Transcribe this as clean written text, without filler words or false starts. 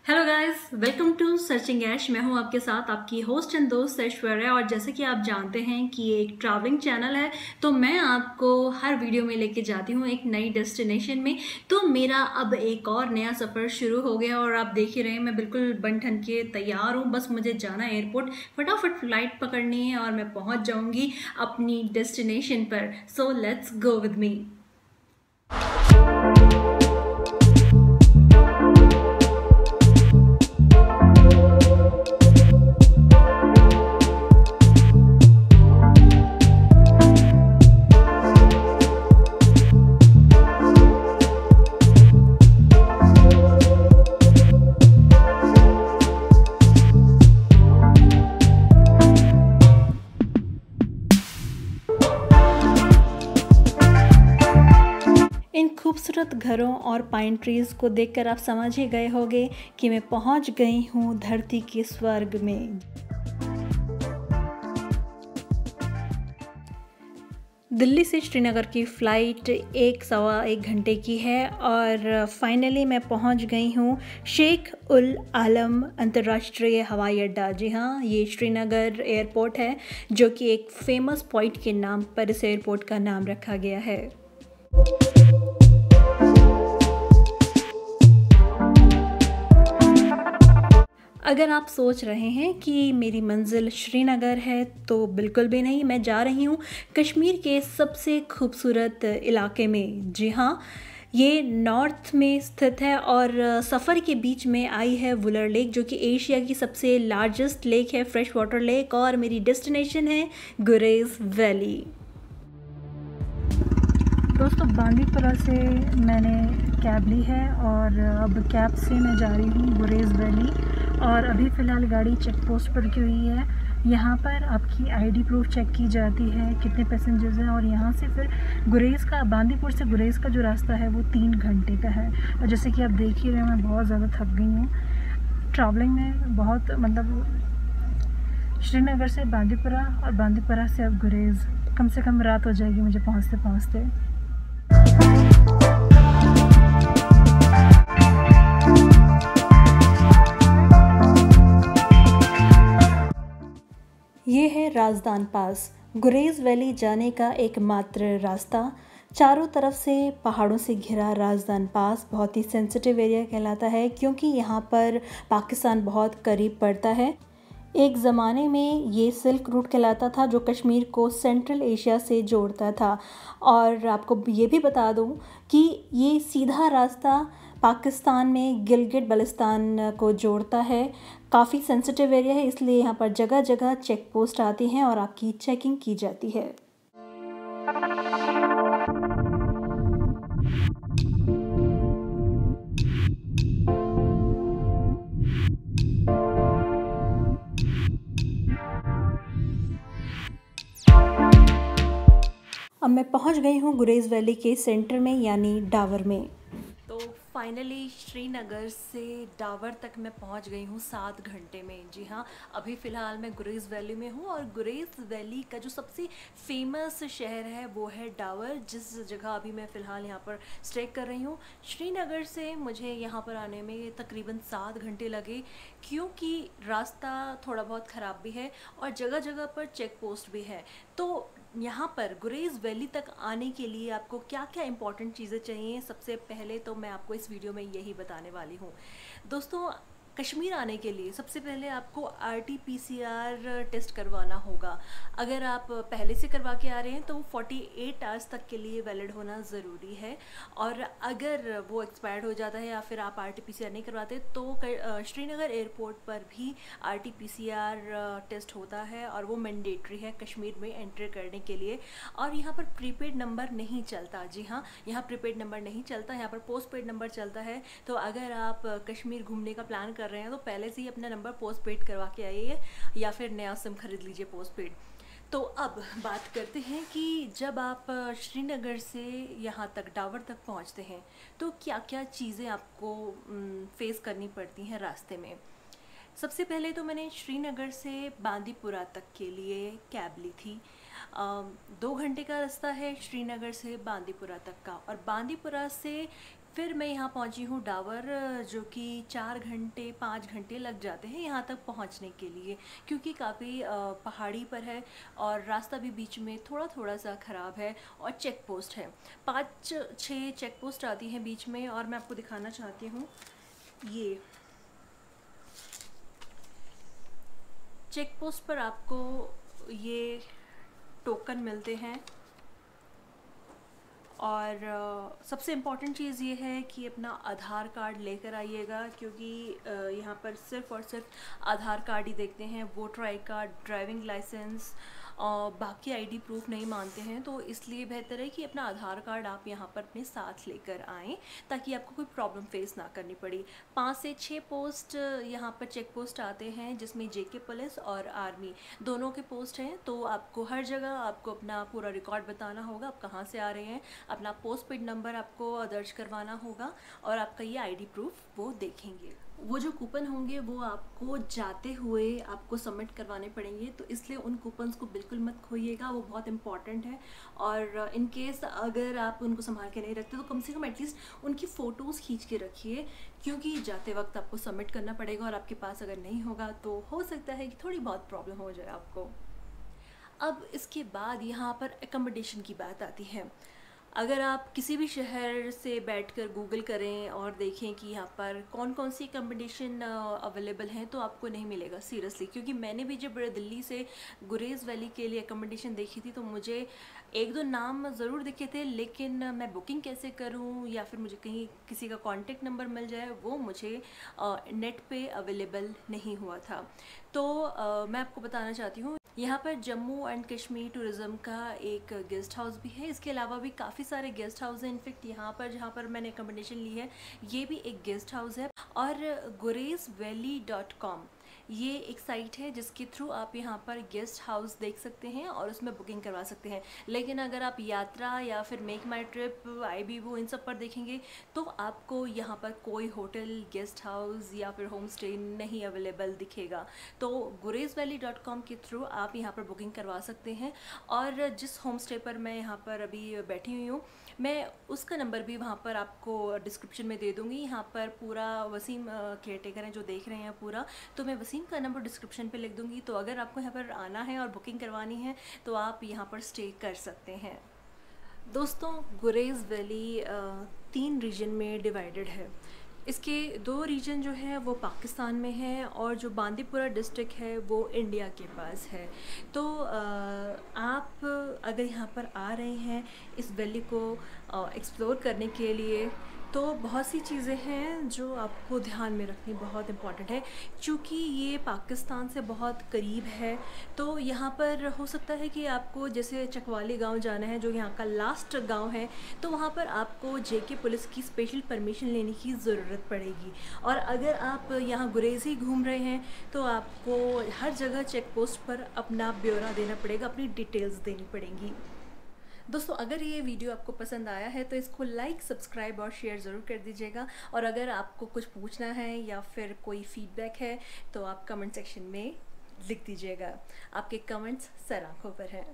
Hello guys, welcome to searching Ash. मैं हूं आपके साथ आपकी होस्ट एंड दोस्त ऐश्वर्या। और जैसे कि आप जानते हैं कि ये एक ट्रैवलिंग चैनल है, तो मैं आपको हर वीडियो में लेके जाती हूं एक नई डेस्टिनेशन में। तो मेरा अब एक और नया सफ़र शुरू हो गया और आप देख ही रहे हैं मैं बिल्कुल बन ठन के तैयार हूं। बस मुझे जाना है एयरपोर्ट, फटाफट फ्लाइट पकड़नी है और मैं पहुंच जाऊंगी अपनी डेस्टिनेशन पर। So let's go with me. इन खूबसूरत घरों और पाइन ट्रीज़ को देखकर आप समझ ही गए होंगे कि मैं पहुंच गई हूं धरती के स्वर्ग में। दिल्ली से श्रीनगर की फ़्लाइट 1 सवा 1 घंटे की है और फाइनली मैं पहुंच गई हूं शेख उल आलम अंतर्राष्ट्रीय हवाई अड्डा। जी हाँ, ये श्रीनगर एयरपोर्ट है जो कि एक फेमस पॉइंट के नाम पर इस एयरपोर्ट का नाम रखा गया है। अगर आप सोच रहे हैं कि मेरी मंजिल श्रीनगर है, तो बिल्कुल भी नहीं। मैं जा रही हूँ कश्मीर के सबसे खूबसूरत इलाके में। जी हाँ, ये नॉर्थ में स्थित है और सफ़र के बीच में आई है वुलर लेक, जो कि एशिया की सबसे लार्जेस्ट लेक है, फ्रेश वाटर लेक। और मेरी डेस्टिनेशन है गुरेज वैली। दोस्तों, बांदीपुरा से मैंने कैब ली है और अब कैब से मैं जा रही हूँ गुरेज वैली। और अभी फ़िलहाल गाड़ी चेक पोस्ट पर रुकी हुई है। यहाँ पर आपकी आईडी प्रूफ चेक की जाती है, कितने पैसेंजर्स हैं। और यहाँ से फिर गुरेज का, बांदीपुर से गुरेज का जो रास्ता है वो 3 घंटे का है। और जैसे कि आप देख ही रहे हैं, मैं बहुत ज़्यादा थक गई हूँ ट्रैवलिंग में। बहुत श्रीनगर से बांदीपुरा और बांदीपुरा से अब गुरेज, कम से कम रात हो जाएगी मुझे पहुँचते पहुँचते। ये है राजदान पास, गुरेज वैली जाने का एकमात्र रास्ता। चारों तरफ से पहाड़ों से घिरा राजदान पास बहुत ही सेंसिटिव एरिया कहलाता है, क्योंकि यहाँ पर पाकिस्तान बहुत करीब पड़ता है। एक ज़माने में ये सिल्क रूट कहलाता था, जो कश्मीर को सेंट्रल एशिया से जोड़ता था। और आपको ये भी बता दूं कि ये सीधा रास्ता पाकिस्तान में गिलगित बल्तिस्तान को जोड़ता है। काफ़ी सेंसिटिव एरिया है, इसलिए यहाँ पर जगह जगह चेक पोस्ट आती हैं और आपकी चेकिंग की जाती है। अब मैं पहुंच गई हूं गुरेज वैली के सेंटर में, यानी डावर में। तो फाइनली श्रीनगर से डावर तक मैं पहुंच गई हूं 7 घंटे में। जी हाँ, अभी फ़िलहाल मैं गुरेज वैली में हूं और गुरेज वैली का जो सबसे फेमस शहर है वो है डावर, जिस जगह अभी मैं फ़िलहाल यहां पर स्टे कर रही हूं। श्रीनगर से मुझे यहां पर आने में तकरीबन 7 घंटे लगे, क्योंकि रास्ता थोड़ा बहुत ख़राब भी है और जगह जगह पर चेक पोस्ट भी है। तो यहाँ पर गुरेज वैली तक आने के लिए आपको क्या क्या इंपॉर्टेंट चीज़ें चाहिए, सबसे पहले तो मैं आपको इस वीडियो में यही बताने वाली हूँ। दोस्तों, कश्मीर आने के लिए सबसे पहले आपको RT-PCR टेस्ट करवाना होगा। अगर आप पहले से करवा के आ रहे हैं तो 48 आवर्स तक के लिए वैलिड होना ज़रूरी है। और अगर वो एक्सपायर्ड हो जाता है या फिर आप RT-PCR नहीं करवाते, तो श्रीनगर एयरपोर्ट पर भी RT-PCR टेस्ट होता है और वो मैंडेटरी है कश्मीर में एंटर करने के लिए। और यहाँ पर प्रीपेड नंबर नहीं चलता। जी हाँ, यहाँ प्रीपेड नंबर नहीं चलता, यहाँ पर पोस्ट पेड नंबर चलता है। तो अगर आप कश्मीर घूमने का प्लान कर रहे हैं तो पहले से ही अपना नंबर पोस्ट पेड करवा के आइए या फिर नया सिम खरीद लीजिए पोस्ट पेड। तो अब बात करते हैं कि जब आप श्रीनगर से यहाँ तक डावर तक पहुँचते हैं तो क्या क्या चीज़ें आपको फेस करनी पड़ती हैं रास्ते में। सबसे पहले तो मैंने श्रीनगर से बांदीपुरा तक के लिए कैब ली थी। 2 घंटे का रास्ता है श्रीनगर से बांदीपुरा तक का, और बांदीपुरा से फिर मैं यहाँ पहुँची हूँ डावर, जो कि 4 घंटे 5 घंटे लग जाते हैं यहाँ तक पहुँचने के लिए, क्योंकि काफ़ी पहाड़ी पर है और रास्ता भी बीच में थोड़ा थोड़ा सा ख़राब है और चेक पोस्ट है। 5-6 चेक पोस्ट आती हैं बीच में, और मैं आपको दिखाना चाहती हूँ। ये चेक पोस्ट पर आपको ये टोकन मिलते हैं, और सबसे इम्पॉर्टेंट चीज़ ये है कि अपना आधार कार्ड लेकर आइएगा, क्योंकि यहाँ पर सिर्फ़ और सिर्फ आधार कार्ड ही देखते हैं। Voter I card, driving licence और बाकी आईडी प्रूफ नहीं मानते हैं, तो इसलिए बेहतर है कि अपना आधार कार्ड आप यहाँ पर अपने साथ लेकर आएँ, ताकि आपको कोई प्रॉब्लम फेस ना करनी पड़ी। 5 से 6 पोस्ट यहाँ पर चेक पोस्ट आते हैं, जिसमें जेके पुलिस और आर्मी दोनों के पोस्ट हैं। तो आपको हर जगह आपको अपना पूरा रिकॉर्ड बताना होगा, आप कहाँ से आ रहे हैं, अपना पोस्ट पेड नंबर आपको दर्ज करवाना होगा, और आपका ये आईडी प्रूफ वो देखेंगे। वो जो कूपन होंगे वो आपको जाते हुए आपको सबमिट करवाने पड़ेंगे, तो इसलिए उन कूपन्स को बिल्कुल मत खोइएगा, वो बहुत इंपॉर्टेंट है। और इन केस अगर आप उनको संभाल के नहीं रखते तो कम से कम एटलीस्ट उनकी फ़ोटोज़ खींच के रखिए, क्योंकि जाते वक्त आपको सबमिट करना पड़ेगा, और आपके पास अगर नहीं होगा तो हो सकता है कि थोड़ी बहुत प्रॉब्लम हो जाए आपको। अब इसके बाद यहाँ पर एकोमोडेशन की बात आती है। अगर आप किसी भी शहर से बैठकर गूगल करें और देखें कि यहाँ पर कौन कौन सी एकोमोडेशन अवेलेबल हैं, तो आपको नहीं मिलेगा सीरियसली, क्योंकि मैंने भी जब दिल्ली से गुरेज़ वैली के लिए एकोमोडेशन देखी थी तो मुझे 1-2 नाम ज़रूर दिखे थे, लेकिन मैं बुकिंग कैसे करूँ या फिर मुझे कहीं किसी का कॉन्टेक्ट नंबर मिल जाए, वो मुझे नेट पे अवेलेबल नहीं हुआ था। तो मैं आपको बताना चाहती हूँ, यहाँ पर जम्मू एंड कश्मीर टूरिज़्म का एक गेस्ट हाउस भी है। इसके अलावा भी काफ़ी सारे गेस्ट हाउस हैं। इनफेक्ट यहाँ पर जहाँ पर मैंने अकोमोडेशन ली है, ये भी एक गेस्ट हाउस है। और gurezvalley.com ये एक साइट है जिसके थ्रू आप यहाँ पर गेस्ट हाउस देख सकते हैं और उसमें बुकिंग करवा सकते हैं। लेकिन अगर आप यात्रा या फिर मेक माई ट्रिप, आईबीबो, इन सब पर देखेंगे तो आपको यहाँ पर कोई होटल, गेस्ट हाउस या फिर होम स्टे नहीं अवेलेबल दिखेगा। तो gurezvalley.com के थ्रू आप यहाँ पर बुकिंग करवा सकते हैं। और जिस होम स्टे पर मैं यहाँ पर अभी बैठी हुई हूँ, मैं उसका नंबर भी वहाँ पर आपको डिस्क्रिप्शन में दे दूँगी। यहाँ पर पूरा वसीम केयर टेकर हैं जो देख रहे हैं पूरा, तो मैं वसीम का नंबर डिस्क्रिप्शन पे लिख दूँगी। तो अगर आपको यहाँ पर आना है और बुकिंग करवानी है तो आप यहाँ पर स्टे कर सकते हैं। दोस्तों, गुरेज़ वैली 3 रीजन में डिवाइडेड है। इसके 2 रीजन जो है वो पाकिस्तान में है, और जो बांदीपुरा डिस्ट्रिक्ट है वो इंडिया के पास है। तो आप अगर यहाँ पर आ रहे हैं इस वैली को एक्सप्लोर करने के लिए, तो बहुत सी चीज़ें हैं जो आपको ध्यान में रखनी बहुत इम्पॉर्टेंट है। क्योंकि ये पाकिस्तान से बहुत करीब है, तो यहाँ पर हो सकता है कि आपको जैसे चकवाली गांव जाना है, जो यहाँ का लास्ट गांव है, तो वहाँ पर आपको जेके पुलिस की स्पेशल परमिशन लेने की ज़रूरत पड़ेगी। और अगर आप यहाँ गुरेज़ ही घूम रहे हैं तो आपको हर जगह चेक पोस्ट पर अपना ब्यौरा देना पड़ेगा, अपनी डिटेल्स देनी पड़ेंगी। दोस्तों, अगर ये वीडियो आपको पसंद आया है तो इसको लाइक, सब्सक्राइब और शेयर ज़रूर कर दीजिएगा। और अगर आपको कुछ पूछना है या फिर कोई फीडबैक है तो आप कमेंट सेक्शन में लिख दीजिएगा। आपके कमेंट्स सर आँखों पर हैं।